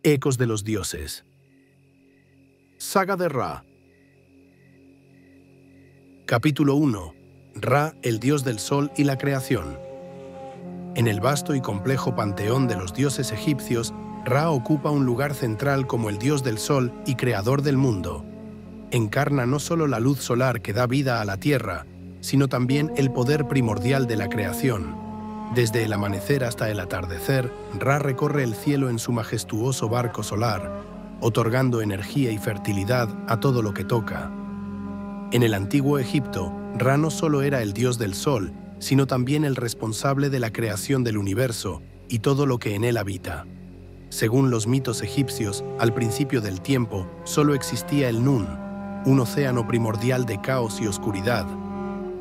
Ecos de los dioses. Saga de Ra. Capítulo 1. Ra, el dios del sol y la creación. En el vasto y complejo panteón de los dioses egipcios, Ra ocupa un lugar central como el dios del sol y creador del mundo. Encarna no solo la luz solar que da vida a la tierra, sino también el poder primordial de la creación. Desde el amanecer hasta el atardecer, Ra recorre el cielo en su majestuoso barco solar, otorgando energía y fertilidad a todo lo que toca. En el antiguo Egipto, Ra no solo era el dios del sol, sino también el responsable de la creación del universo y todo lo que en él habita. Según los mitos egipcios, al principio del tiempo solo existía el Nun, un océano primordial de caos y oscuridad.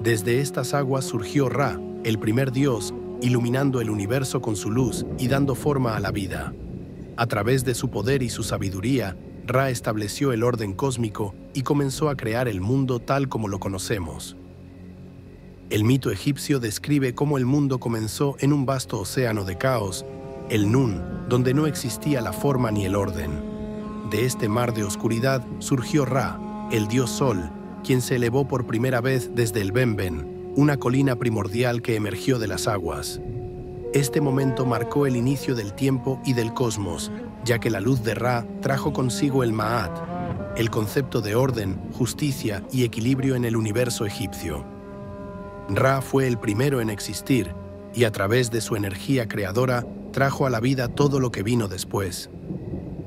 Desde estas aguas surgió Ra, el primer dios, iluminando el universo con su luz y dando forma a la vida. A través de su poder y su sabiduría, Ra estableció el orden cósmico y comenzó a crear el mundo tal como lo conocemos. El mito egipcio describe cómo el mundo comenzó en un vasto océano de caos, el Nun, donde no existía la forma ni el orden. De este mar de oscuridad surgió Ra, el dios sol, quien se elevó por primera vez desde el Benben, una colina primordial que emergió de las aguas. Este momento marcó el inicio del tiempo y del cosmos, ya que la luz de Ra trajo consigo el Ma'at, el concepto de orden, justicia y equilibrio en el universo egipcio. Ra fue el primero en existir, y a través de su energía creadora trajo a la vida todo lo que vino después.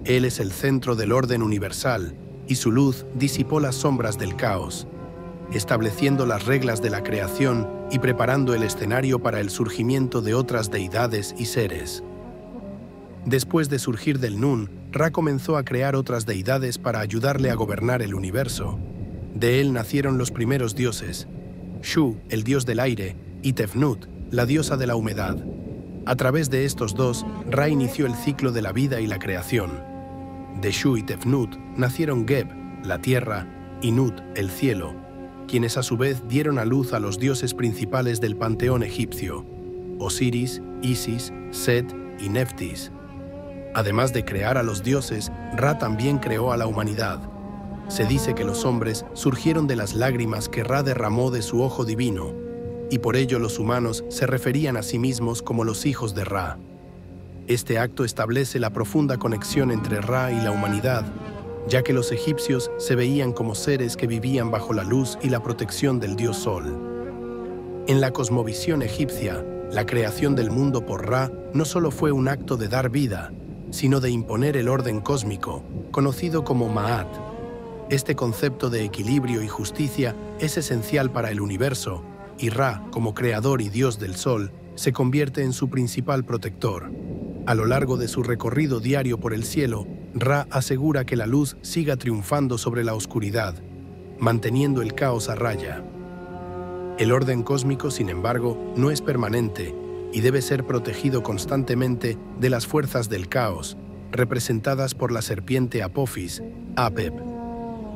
Él es el centro del orden universal, y su luz disipó las sombras del caos, estableciendo las reglas de la creación y preparando el escenario para el surgimiento de otras deidades y seres. Después de surgir del Nun, Ra comenzó a crear otras deidades para ayudarle a gobernar el universo. De él nacieron los primeros dioses, Shu, el dios del aire, y Tefnut, la diosa de la humedad. A través de estos dos, Ra inició el ciclo de la vida y la creación. De Shu y Tefnut nacieron Geb, la tierra, y Nut, el cielo, quienes a su vez dieron a luz a los dioses principales del panteón egipcio, Osiris, Isis, Set y Neftis. Además de crear a los dioses, Ra también creó a la humanidad. Se dice que los hombres surgieron de las lágrimas que Ra derramó de su ojo divino, y por ello los humanos se referían a sí mismos como los hijos de Ra. Este acto establece la profunda conexión entre Ra y la humanidad, ya que los egipcios se veían como seres que vivían bajo la luz y la protección del dios Sol. En la cosmovisión egipcia, la creación del mundo por Ra no solo fue un acto de dar vida, sino de imponer el orden cósmico, conocido como Ma'at. Este concepto de equilibrio y justicia es esencial para el universo, y Ra, como creador y dios del Sol, se convierte en su principal protector. A lo largo de su recorrido diario por el cielo, Ra asegura que la luz siga triunfando sobre la oscuridad, manteniendo el caos a raya. El orden cósmico, sin embargo, no es permanente y debe ser protegido constantemente de las fuerzas del caos, representadas por la serpiente Apophis, Apep.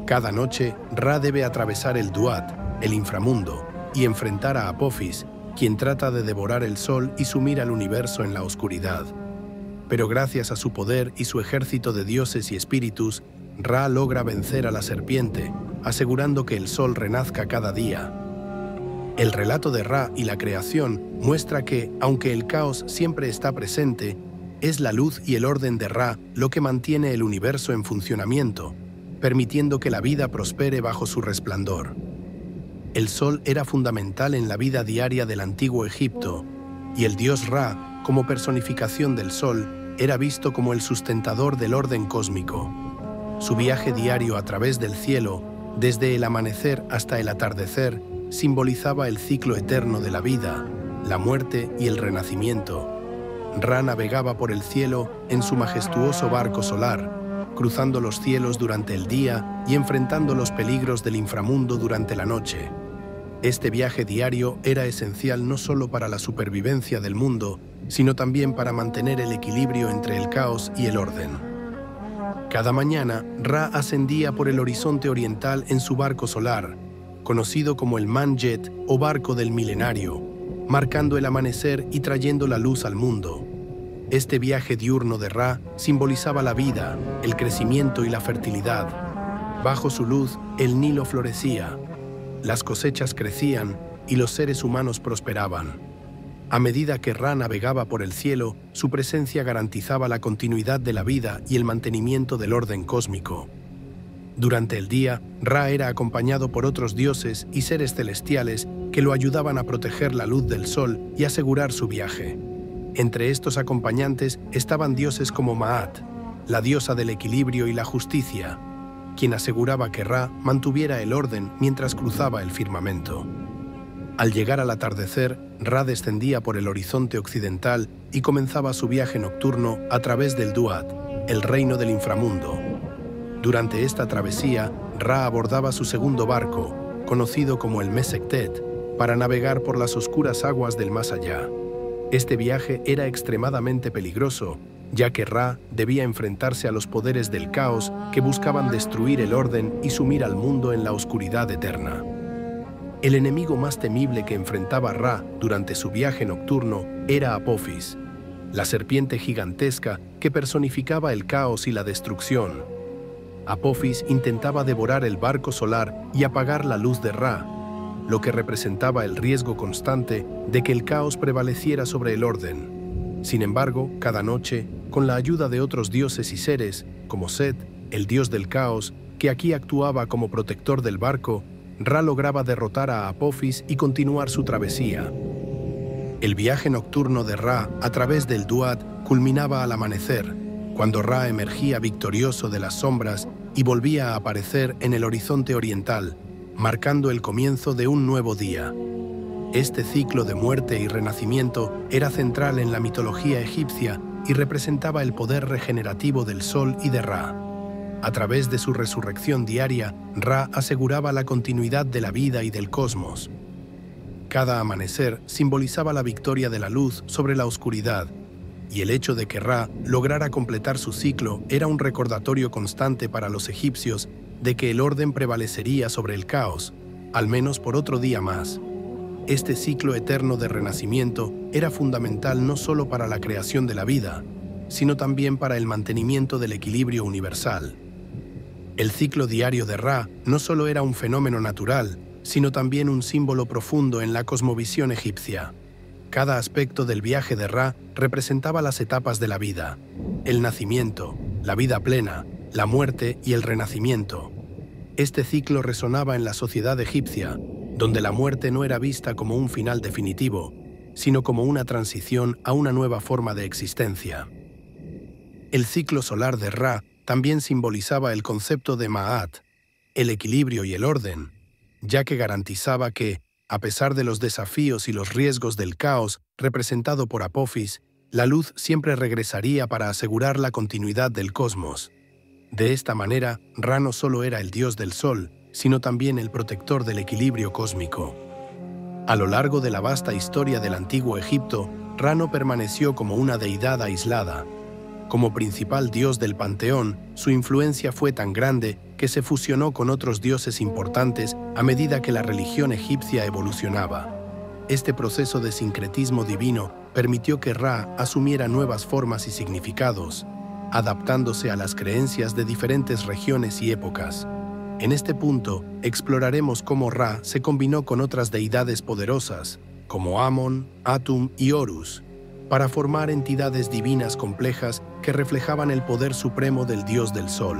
Cada noche, Ra debe atravesar el Duat, el inframundo, y enfrentar a Apophis, quien trata de devorar el sol y sumir al universo en la oscuridad. Pero gracias a su poder y su ejército de dioses y espíritus, Ra logra vencer a la serpiente, asegurando que el sol renazca cada día. El relato de Ra y la creación muestra que, aunque el caos siempre está presente, es la luz y el orden de Ra lo que mantiene el universo en funcionamiento, permitiendo que la vida prospere bajo su resplandor. El sol era fundamental en la vida diaria del antiguo Egipto, y el dios Ra, como personificación del sol, era visto como el sustentador del orden cósmico. Su viaje diario a través del cielo, desde el amanecer hasta el atardecer, simbolizaba el ciclo eterno de la vida, la muerte y el renacimiento. Ra navegaba por el cielo en su majestuoso barco solar, cruzando los cielos durante el día y enfrentando los peligros del inframundo durante la noche. Este viaje diario era esencial no solo para la supervivencia del mundo, sino también para mantener el equilibrio entre el caos y el orden. Cada mañana, Ra ascendía por el horizonte oriental en su barco solar, conocido como el Manjet o barco del milenario, marcando el amanecer y trayendo la luz al mundo. Este viaje diurno de Ra simbolizaba la vida, el crecimiento y la fertilidad. Bajo su luz, el Nilo florecía, las cosechas crecían y los seres humanos prosperaban. A medida que Ra navegaba por el cielo, su presencia garantizaba la continuidad de la vida y el mantenimiento del orden cósmico. Durante el día, Ra era acompañado por otros dioses y seres celestiales que lo ayudaban a proteger la luz del sol y asegurar su viaje. Entre estos acompañantes estaban dioses como Maat, la diosa del equilibrio y la justicia, quien aseguraba que Ra mantuviera el orden mientras cruzaba el firmamento. Al llegar al atardecer, Ra descendía por el horizonte occidental y comenzaba su viaje nocturno a través del Duat, el reino del inframundo. Durante esta travesía, Ra abordaba su segundo barco, conocido como el Mesektet, para navegar por las oscuras aguas del más allá. Este viaje era extremadamente peligroso, ya que Ra debía enfrentarse a los poderes del caos que buscaban destruir el orden y sumir al mundo en la oscuridad eterna. El enemigo más temible que enfrentaba Ra durante su viaje nocturno era Apophis, la serpiente gigantesca que personificaba el caos y la destrucción. Apophis intentaba devorar el barco solar y apagar la luz de Ra, lo que representaba el riesgo constante de que el caos prevaleciera sobre el orden. Sin embargo, cada noche, con la ayuda de otros dioses y seres, como Set, el dios del caos, que aquí actuaba como protector del barco, Ra lograba derrotar a Apophis y continuar su travesía. El viaje nocturno de Ra a través del Duat culminaba al amanecer, cuando Ra emergía victorioso de las sombras y volvía a aparecer en el horizonte oriental, marcando el comienzo de un nuevo día. Este ciclo de muerte y renacimiento era central en la mitología egipcia y representaba el poder regenerativo del sol y de Ra. A través de su resurrección diaria, Ra aseguraba la continuidad de la vida y del cosmos. Cada amanecer simbolizaba la victoria de la luz sobre la oscuridad, y el hecho de que Ra lograra completar su ciclo era un recordatorio constante para los egipcios de que el orden prevalecería sobre el caos, al menos por otro día más. Este ciclo eterno de renacimiento era fundamental no solo para la creación de la vida, sino también para el mantenimiento del equilibrio universal. El ciclo diario de Ra no solo era un fenómeno natural, sino también un símbolo profundo en la cosmovisión egipcia. Cada aspecto del viaje de Ra representaba las etapas de la vida: el nacimiento, la vida plena, la muerte y el renacimiento. Este ciclo resonaba en la sociedad egipcia, donde la muerte no era vista como un final definitivo, sino como una transición a una nueva forma de existencia. El ciclo solar de Ra también simbolizaba el concepto de Ma'at, el equilibrio y el orden, ya que garantizaba que, a pesar de los desafíos y los riesgos del caos representado por Apophis, la luz siempre regresaría para asegurar la continuidad del cosmos. De esta manera, Ra no solo era el dios del sol, sino también el protector del equilibrio cósmico. A lo largo de la vasta historia del antiguo Egipto, Ra no permaneció como una deidad aislada. Como principal dios del panteón, su influencia fue tan grande que se fusionó con otros dioses importantes a medida que la religión egipcia evolucionaba. Este proceso de sincretismo divino permitió que Ra asumiera nuevas formas y significados, adaptándose a las creencias de diferentes regiones y épocas. En este punto, exploraremos cómo Ra se combinó con otras deidades poderosas, como Amon, Atum y Horus, para formar entidades divinas complejas que reflejaban el poder supremo del dios del sol.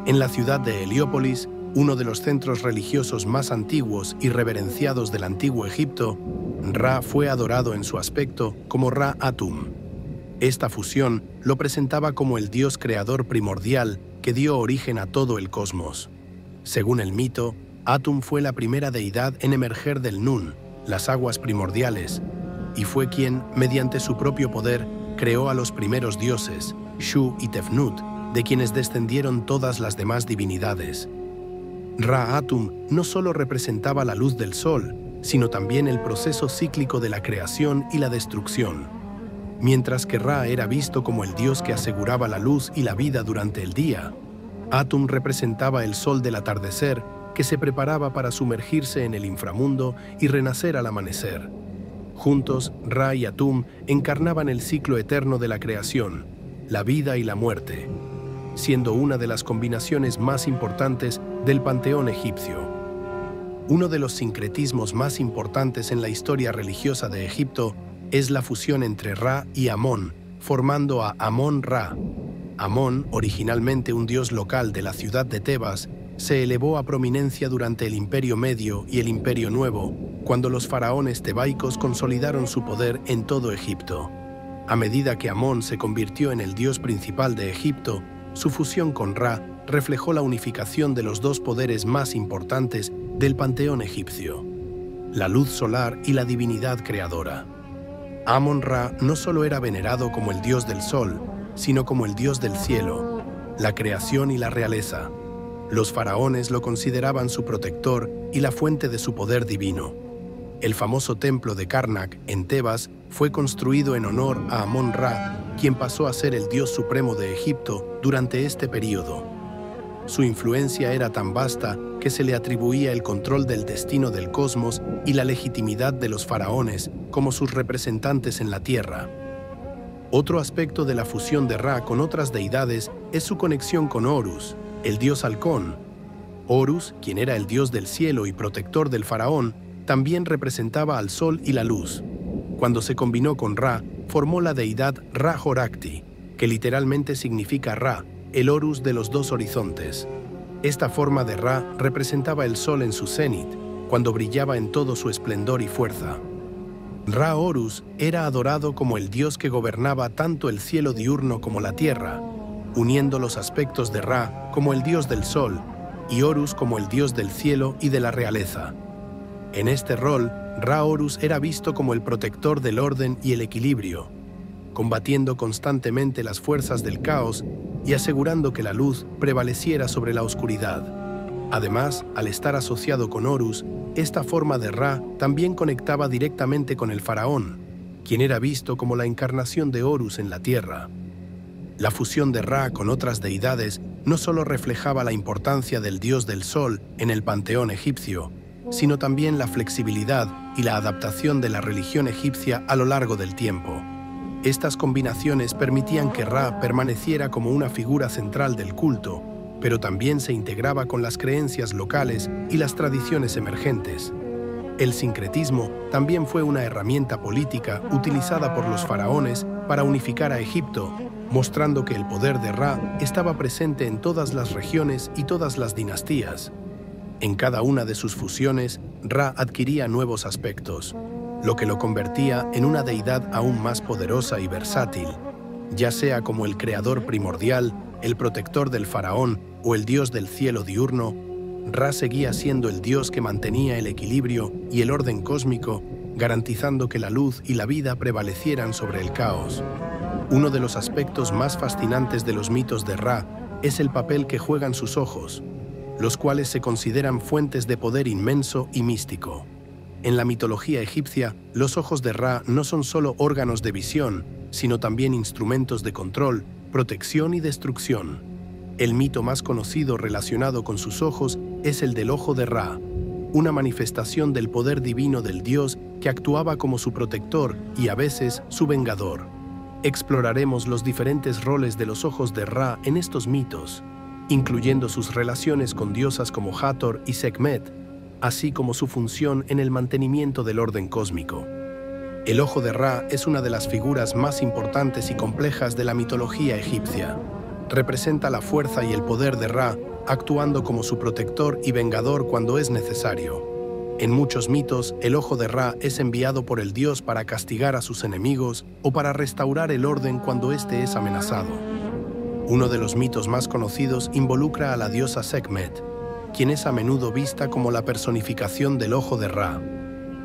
En la ciudad de Heliópolis, uno de los centros religiosos más antiguos y reverenciados del antiguo Egipto, Ra fue adorado en su aspecto como Ra Atum. Esta fusión lo presentaba como el dios creador primordial que dio origen a todo el cosmos. Según el mito, Atum fue la primera deidad en emerger del Nun, las aguas primordiales, y fue quien, mediante su propio poder, creó a los primeros dioses, Shu y Tefnut, de quienes descendieron todas las demás divinidades. Ra Atum no solo representaba la luz del sol, sino también el proceso cíclico de la creación y la destrucción. Mientras que Ra era visto como el dios que aseguraba la luz y la vida durante el día, Atum representaba el sol del atardecer que se preparaba para sumergirse en el inframundo y renacer al amanecer. Juntos, Ra y Atum encarnaban el ciclo eterno de la creación, la vida y la muerte, siendo una de las combinaciones más importantes del panteón egipcio. Uno de los sincretismos más importantes en la historia religiosa de Egipto es la fusión entre Ra y Amón, formando a Amón-Ra. Amón, originalmente un dios local de la ciudad de Tebas, se elevó a prominencia durante el Imperio Medio y el Imperio Nuevo, cuando los faraones tebaicos consolidaron su poder en todo Egipto. A medida que Amón se convirtió en el dios principal de Egipto, su fusión con Ra reflejó la unificación de los dos poderes más importantes del panteón egipcio, la luz solar y la divinidad creadora. Amón-Ra no solo era venerado como el dios del sol, sino como el dios del cielo, la creación y la realeza. Los faraones lo consideraban su protector y la fuente de su poder divino. El famoso templo de Karnak, en Tebas, fue construido en honor a Amón-Ra, quien pasó a ser el dios supremo de Egipto durante este período. Su influencia era tan vasta que se le atribuía el control del destino del cosmos y la legitimidad de los faraones como sus representantes en la tierra. Otro aspecto de la fusión de Ra con otras deidades es su conexión con Horus, el dios halcón. Horus, quien era el dios del cielo y protector del faraón, también representaba al sol y la luz. Cuando se combinó con Ra, formó la deidad Ra-Horakhti, que literalmente significa Ra, el Horus de los dos horizontes. Esta forma de Ra representaba el sol en su cenit, cuando brillaba en todo su esplendor y fuerza. Ra-Horus era adorado como el dios que gobernaba tanto el cielo diurno como la tierra, uniendo los aspectos de Ra como el dios del sol y Horus como el dios del cielo y de la realeza. En este rol, Ra-Horus era visto como el protector del orden y el equilibrio, combatiendo constantemente las fuerzas del caos y asegurando que la luz prevaleciera sobre la oscuridad. Además, al estar asociado con Horus, esta forma de Ra también conectaba directamente con el faraón, quien era visto como la encarnación de Horus en la tierra. La fusión de Ra con otras deidades no solo reflejaba la importancia del dios del sol en el panteón egipcio, sino también la flexibilidad y la adaptación de la religión egipcia a lo largo del tiempo. Estas combinaciones permitían que Ra permaneciera como una figura central del culto, pero también se integraba con las creencias locales y las tradiciones emergentes. El sincretismo también fue una herramienta política utilizada por los faraones para unificar a Egipto, mostrando que el poder de Ra estaba presente en todas las regiones y todas las dinastías. En cada una de sus fusiones, Ra adquiría nuevos aspectos, lo que lo convertía en una deidad aún más poderosa y versátil, ya sea como el creador primordial, el protector del faraón o el dios del cielo diurno. Ra seguía siendo el dios que mantenía el equilibrio y el orden cósmico, garantizando que la luz y la vida prevalecieran sobre el caos. Uno de los aspectos más fascinantes de los mitos de Ra es el papel que juegan sus ojos, los cuales se consideran fuentes de poder inmenso y místico. En la mitología egipcia, los ojos de Ra no son solo órganos de visión, sino también instrumentos de control, protección y destrucción. El mito más conocido relacionado con sus ojos es el del ojo de Ra, una manifestación del poder divino del dios que actuaba como su protector y a veces su vengador. Exploraremos los diferentes roles de los ojos de Ra en estos mitos, incluyendo sus relaciones con diosas como Hathor y Sekhmet, así como su función en el mantenimiento del orden cósmico. El ojo de Ra es una de las figuras más importantes y complejas de la mitología egipcia. Representa la fuerza y el poder de Ra, actuando como su protector y vengador cuando es necesario. En muchos mitos, el ojo de Ra es enviado por el dios para castigar a sus enemigos o para restaurar el orden cuando éste es amenazado. Uno de los mitos más conocidos involucra a la diosa Sekhmet, quien es a menudo vista como la personificación del ojo de Ra.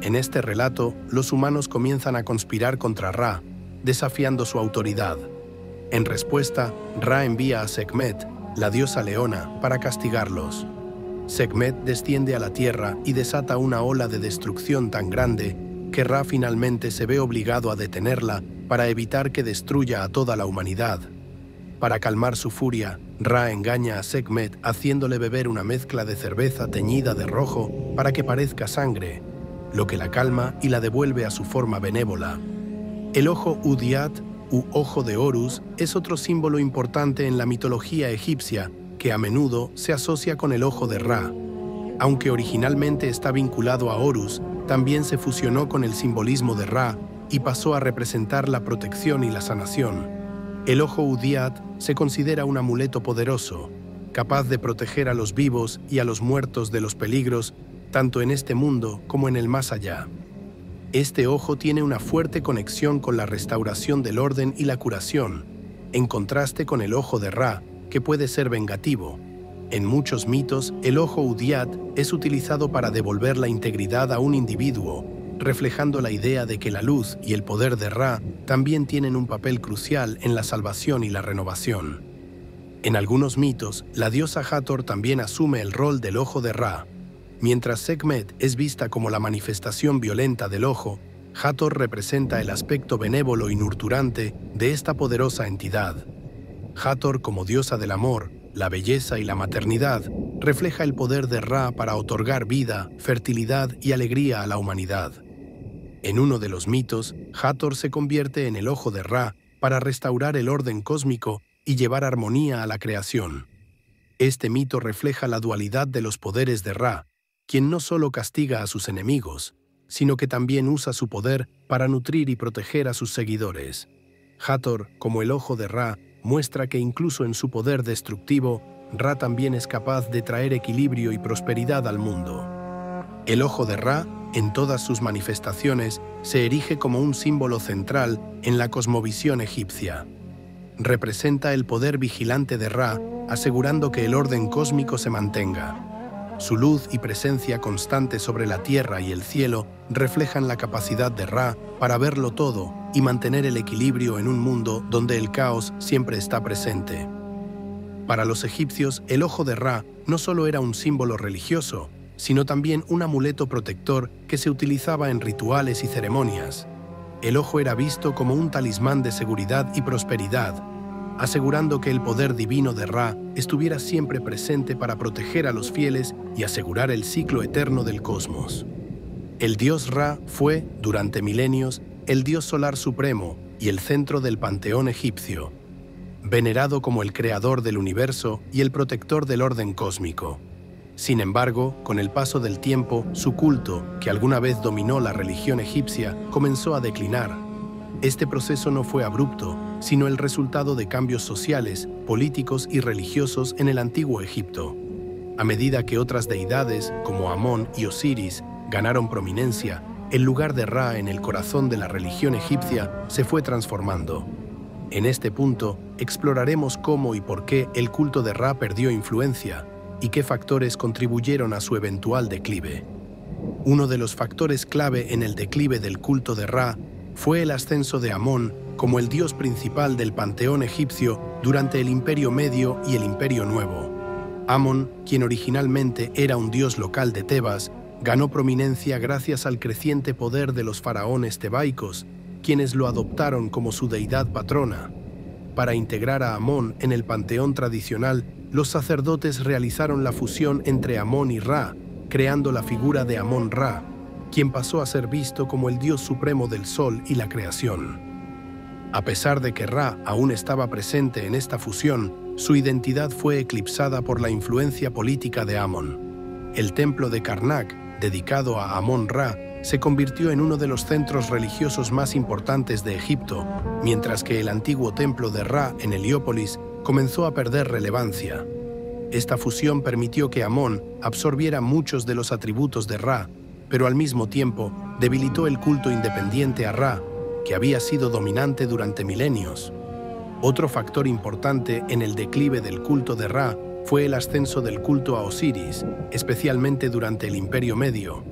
En este relato, los humanos comienzan a conspirar contra Ra, desafiando su autoridad. En respuesta, Ra envía a Sekhmet, la diosa leona, para castigarlos. Sekhmet desciende a la tierra y desata una ola de destrucción tan grande que Ra finalmente se ve obligado a detenerla para evitar que destruya a toda la humanidad. Para calmar su furia, Ra engaña a Sekhmet haciéndole beber una mezcla de cerveza teñida de rojo para que parezca sangre. lo que la calma y la devuelve a su forma benévola. El ojo Udiat, u ojo de Horus, es otro símbolo importante en la mitología egipcia que a menudo se asocia con el ojo de Ra. Aunque originalmente está vinculado a Horus, también se fusionó con el simbolismo de Ra y pasó a representar la protección y la sanación. El ojo Udiat se considera un amuleto poderoso, capaz de proteger a los vivos y a los muertos de los peligros, tanto en este mundo como en el más allá. Este ojo tiene una fuerte conexión con la restauración del orden y la curación, en contraste con el ojo de Ra, que puede ser vengativo. En muchos mitos, el ojo Udiat es utilizado para devolver la integridad a un individuo, reflejando la idea de que la luz y el poder de Ra también tienen un papel crucial en la salvación y la renovación. En algunos mitos, la diosa Hathor también asume el rol del ojo de Ra. Mientras Sekhmet es vista como la manifestación violenta del ojo, Hathor representa el aspecto benévolo y nurturante de esta poderosa entidad. Hathor, como diosa del amor, la belleza y la maternidad, refleja el poder de Ra para otorgar vida, fertilidad y alegría a la humanidad. En uno de los mitos, Hathor se convierte en el ojo de Ra para restaurar el orden cósmico y llevar armonía a la creación. Este mito refleja la dualidad de los poderes de Ra, quien no solo castiga a sus enemigos, sino que también usa su poder para nutrir y proteger a sus seguidores. Hathor, como el ojo de Ra, muestra que incluso en su poder destructivo, Ra también es capaz de traer equilibrio y prosperidad al mundo. El ojo de Ra, en todas sus manifestaciones, se erige como un símbolo central en la cosmovisión egipcia. Representa el poder vigilante de Ra, asegurando que el orden cósmico se mantenga. Su luz y presencia constante sobre la tierra y el cielo reflejan la capacidad de Ra para verlo todo y mantener el equilibrio en un mundo donde el caos siempre está presente. Para los egipcios, el ojo de Ra no solo era un símbolo religioso, sino también un amuleto protector que se utilizaba en rituales y ceremonias. El ojo era visto como un talismán de seguridad y prosperidad, asegurando que el poder divino de Ra estuviera siempre presente para proteger a los fieles y asegurar el ciclo eterno del cosmos. El dios Ra fue, durante milenios, el dios solar supremo y el centro del panteón egipcio, venerado como el creador del universo y el protector del orden cósmico. Sin embargo, con el paso del tiempo, su culto, que alguna vez dominó la religión egipcia, comenzó a declinar. Este proceso no fue abrupto, sino el resultado de cambios sociales, políticos y religiosos en el antiguo Egipto. A medida que otras deidades, como Amón y Osiris, ganaron prominencia, el lugar de Ra en el corazón de la religión egipcia se fue transformando. En este punto, exploraremos cómo y por qué el culto de Ra perdió influencia y qué factores contribuyeron a su eventual declive. Uno de los factores clave en el declive del culto de Ra fue el ascenso de Amón como el dios principal del panteón egipcio durante el Imperio Medio y el Imperio Nuevo. Amón, quien originalmente era un dios local de Tebas, ganó prominencia gracias al creciente poder de los faraones tebaicos, quienes lo adoptaron como su deidad patrona. Para integrar a Amón en el panteón tradicional, los sacerdotes realizaron la fusión entre Amón y Ra, creando la figura de Amón-Ra, quien pasó a ser visto como el dios supremo del sol y la creación. A pesar de que Ra aún estaba presente en esta fusión, su identidad fue eclipsada por la influencia política de Amón. El templo de Karnak, dedicado a Amón-Ra, se convirtió en uno de los centros religiosos más importantes de Egipto, mientras que el antiguo templo de Ra en Heliópolis comenzó a perder relevancia. Esta fusión permitió que Amón absorbiera muchos de los atributos de Ra, pero al mismo tiempo debilitó el culto independiente a Ra, que había sido dominante durante milenios. Otro factor importante en el declive del culto de Ra fue el ascenso del culto a Osiris, especialmente durante el Imperio Medio.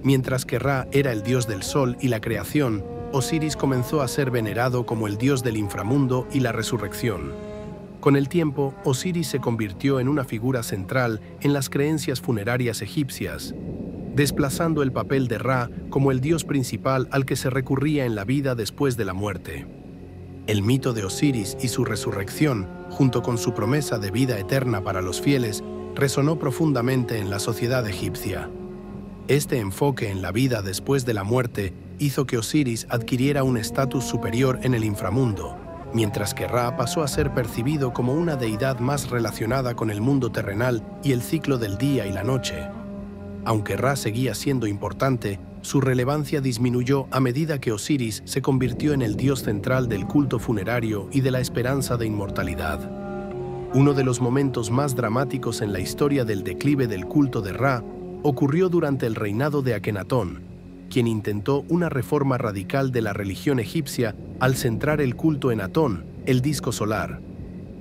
Mientras que Ra era el dios del sol y la creación, Osiris comenzó a ser venerado como el dios del inframundo y la resurrección. Con el tiempo, Osiris se convirtió en una figura central en las creencias funerarias egipcias, desplazando el papel de Ra como el dios principal al que se recurría en la vida después de la muerte. El mito de Osiris y su resurrección, junto con su promesa de vida eterna para los fieles, resonó profundamente en la sociedad egipcia. Este enfoque en la vida después de la muerte hizo que Osiris adquiriera un estatus superior en el inframundo, mientras que Ra pasó a ser percibido como una deidad más relacionada con el mundo terrenal y el ciclo del día y la noche. Aunque Ra seguía siendo importante, su relevancia disminuyó a medida que Osiris se convirtió en el dios central del culto funerario y de la esperanza de inmortalidad. Uno de los momentos más dramáticos en la historia del declive del culto de Ra ocurrió durante el reinado de Akenatón, quien intentó una reforma radical de la religión egipcia al centrar el culto en Atón, el disco solar.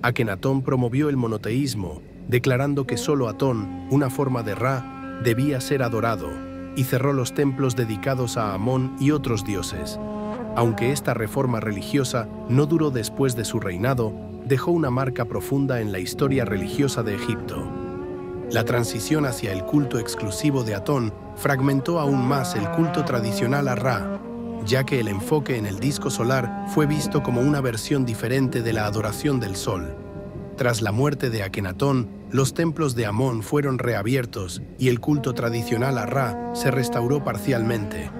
Akenatón promovió el monoteísmo, declarando que solo Atón, una forma de Ra, debía ser adorado, y cerró los templos dedicados a Amón y otros dioses. Aunque esta reforma religiosa no duró después de su reinado, dejó una marca profunda en la historia religiosa de Egipto. La transición hacia el culto exclusivo de Atón fragmentó aún más el culto tradicional a Ra, ya que el enfoque en el disco solar fue visto como una versión diferente de la adoración del sol. Tras la muerte de Akenatón, los templos de Amón fueron reabiertos y el culto tradicional a Ra se restauró parcialmente,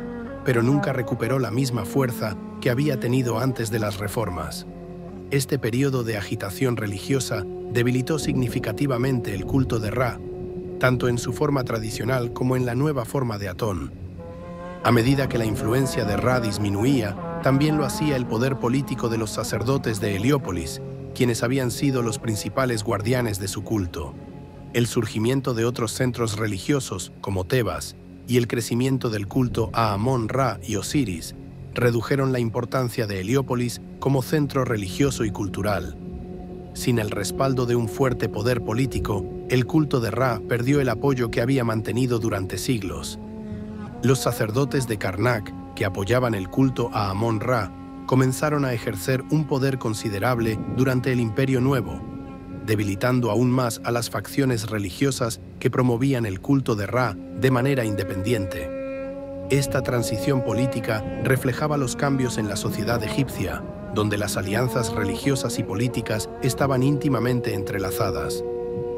pero nunca recuperó la misma fuerza que había tenido antes de las reformas. Este periodo de agitación religiosa debilitó significativamente el culto de Ra, tanto en su forma tradicional como en la nueva forma de Atón. A medida que la influencia de Ra disminuía, también lo hacía el poder político de los sacerdotes de Heliópolis, quienes habían sido los principales guardianes de su culto. El surgimiento de otros centros religiosos, como Tebas, y el crecimiento del culto a Amón, Ra y Osiris, redujeron la importancia de Heliópolis como centro religioso y cultural. Sin el respaldo de un fuerte poder político, el culto de Ra perdió el apoyo que había mantenido durante siglos. Los sacerdotes de Karnak, que apoyaban el culto a Amón-Ra, comenzaron a ejercer un poder considerable durante el Imperio Nuevo, debilitando aún más a las facciones religiosas que promovían el culto de Ra de manera independiente. Esta transición política reflejaba los cambios en la sociedad egipcia, donde las alianzas religiosas y políticas estaban íntimamente entrelazadas.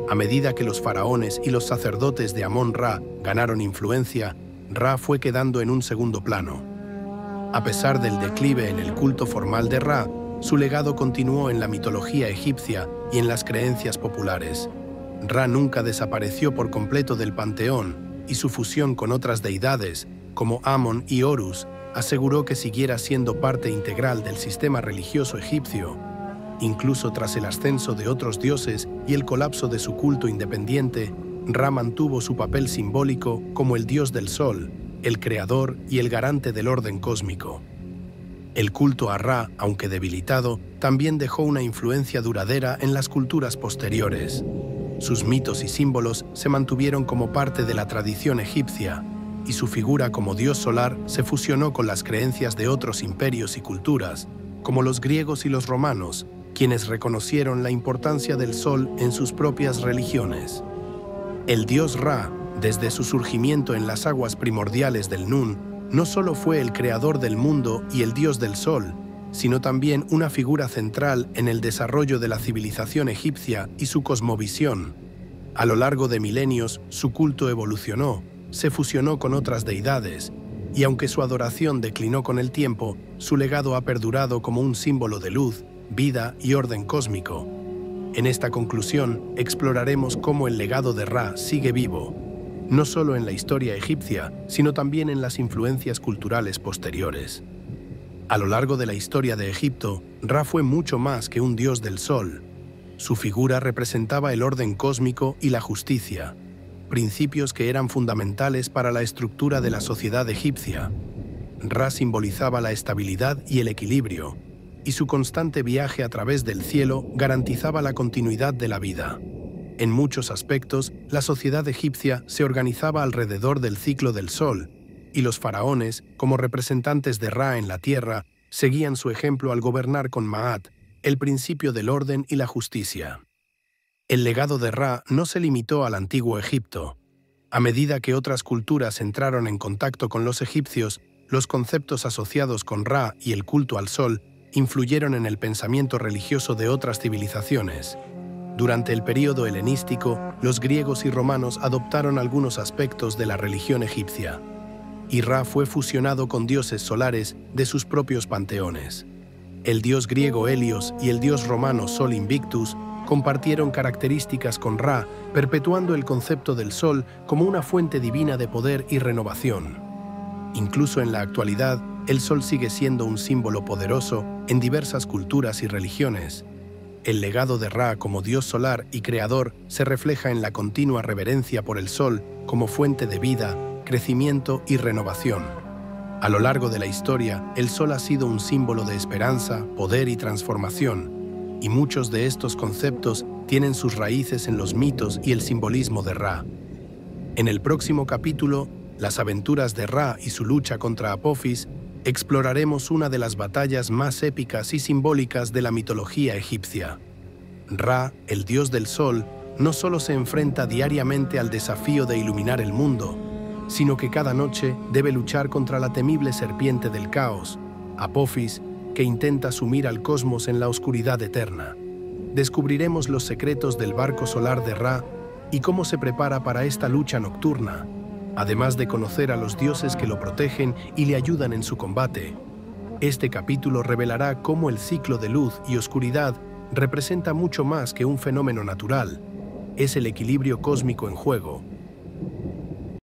A medida que los faraones y los sacerdotes de Amón-Ra ganaron influencia, Ra fue quedando en un segundo plano. A pesar del declive en el culto formal de Ra, su legado continuó en la mitología egipcia y en las creencias populares. Ra nunca desapareció por completo del panteón, y su fusión con otras deidades, como Amon y Horus, aseguró que siguiera siendo parte integral del sistema religioso egipcio. Incluso tras el ascenso de otros dioses y el colapso de su culto independiente, Ra mantuvo su papel simbólico como el dios del sol, el creador y el garante del orden cósmico. El culto a Ra, aunque debilitado, también dejó una influencia duradera en las culturas posteriores. Sus mitos y símbolos se mantuvieron como parte de la tradición egipcia, y su figura como dios solar se fusionó con las creencias de otros imperios y culturas, como los griegos y los romanos, quienes reconocieron la importancia del sol en sus propias religiones. El dios Ra, desde su surgimiento en las aguas primordiales del Nun, no solo fue el creador del mundo y el dios del sol, sino también una figura central en el desarrollo de la civilización egipcia y su cosmovisión. A lo largo de milenios, su culto evolucionó, se fusionó con otras deidades, y aunque su adoración declinó con el tiempo, su legado ha perdurado como un símbolo de luz, vida y orden cósmico. En esta conclusión, exploraremos cómo el legado de Ra sigue vivo, no solo en la historia egipcia, sino también en las influencias culturales posteriores. A lo largo de la historia de Egipto, Ra fue mucho más que un dios del sol. Su figura representaba el orden cósmico y la justicia, principios que eran fundamentales para la estructura de la sociedad egipcia. Ra simbolizaba la estabilidad y el equilibrio, y su constante viaje a través del cielo garantizaba la continuidad de la vida. En muchos aspectos, la sociedad egipcia se organizaba alrededor del ciclo del sol, y los faraones, como representantes de Ra en la tierra, seguían su ejemplo al gobernar con Ma'at, el principio del orden y la justicia. El legado de Ra no se limitó al antiguo Egipto. A medida que otras culturas entraron en contacto con los egipcios, los conceptos asociados con Ra y el culto al sol influyeron en el pensamiento religioso de otras civilizaciones. Durante el período helenístico, los griegos y romanos adoptaron algunos aspectos de la religión egipcia, y Ra fue fusionado con dioses solares de sus propios panteones. El dios griego Helios y el dios romano Sol Invictus compartieron características con Ra, perpetuando el concepto del Sol como una fuente divina de poder y renovación. Incluso en la actualidad, el Sol sigue siendo un símbolo poderoso en diversas culturas y religiones. El legado de Ra como dios solar y creador se refleja en la continua reverencia por el Sol como fuente de vida, crecimiento y renovación. A lo largo de la historia, el Sol ha sido un símbolo de esperanza, poder y transformación, y muchos de estos conceptos tienen sus raíces en los mitos y el simbolismo de Ra. En el próximo capítulo, Las aventuras de Ra y su lucha contra Apophis, exploraremos una de las batallas más épicas y simbólicas de la mitología egipcia. Ra, el dios del sol, no solo se enfrenta diariamente al desafío de iluminar el mundo, sino que cada noche debe luchar contra la temible serpiente del caos, Apophis, que intenta sumir al cosmos en la oscuridad eterna. Descubriremos los secretos del barco solar de Ra y cómo se prepara para esta lucha nocturna, además de conocer a los dioses que lo protegen y le ayudan en su combate. Este capítulo revelará cómo el ciclo de luz y oscuridad representa mucho más que un fenómeno natural. Es el equilibrio cósmico en juego,